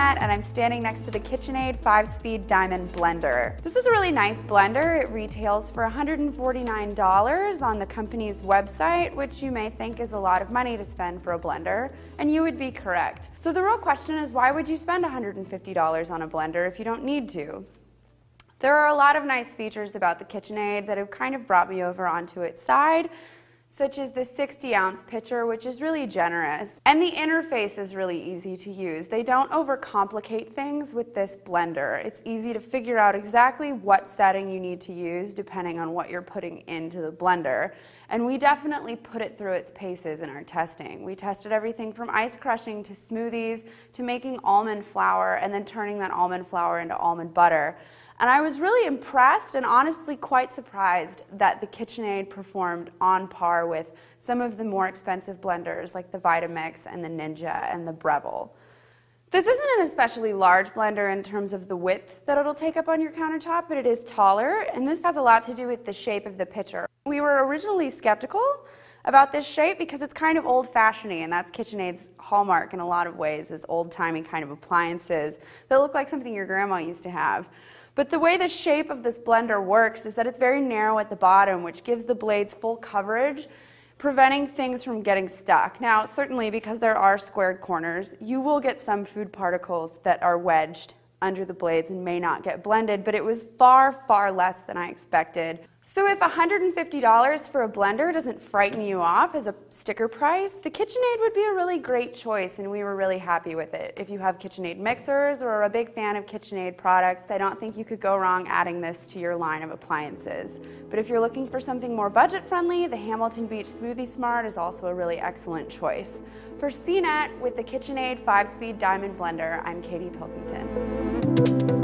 CNET, and I'm standing next to the KitchenAid 5-speed diamond blender. This is a really nice blender. It retails for $149 on the company's website, which you may think is a lot of money to spend for a blender, and you would be correct. So the real question is, why would you spend $150 on a blender if you don't need to? There are a lot of nice features about the KitchenAid that have kind of brought me over onto its side, such as the 60-ounce pitcher, which is really generous. And the interface is really easy to use. They don't overcomplicate things with this blender. It's easy to figure out exactly what setting you need to use depending on what you're putting into the blender. And we definitely put it through its paces in our testing. We tested everything from ice crushing to smoothies to making almond flour and then turning that almond flour into almond butter. And I was really impressed and honestly quite surprised that the KitchenAid performed on par with some of the more expensive blenders like the Vitamix and the Ninja and the Breville. This isn't an especially large blender in terms of the width that it'll take up on your countertop, but it is taller, and this has a lot to do with the shape of the pitcher. We were originally skeptical about this shape because it's kind of old-fashioned, and that's KitchenAid's hallmark in a lot of ways, is old-timey kind of appliances that look like something your grandma used to have. But the way the shape of this blender works is that it's very narrow at the bottom, which gives the blades full coverage, preventing things from getting stuck. Now, certainly because there are squared corners, you will get some food particles that are wedged under the blades and may not get blended, but it was far, far less than I expected. So if $150 for a blender doesn't frighten you off as a sticker price, the KitchenAid would be a really great choice, and we were really happy with it. If you have KitchenAid mixers or are a big fan of KitchenAid products, I don't think you could go wrong adding this to your line of appliances. But if you're looking for something more budget-friendly, the Hamilton Beach Smoothie Smart is also a really excellent choice. For CNET with the KitchenAid 5-speed diamond blender, I'm Katie Pilkington.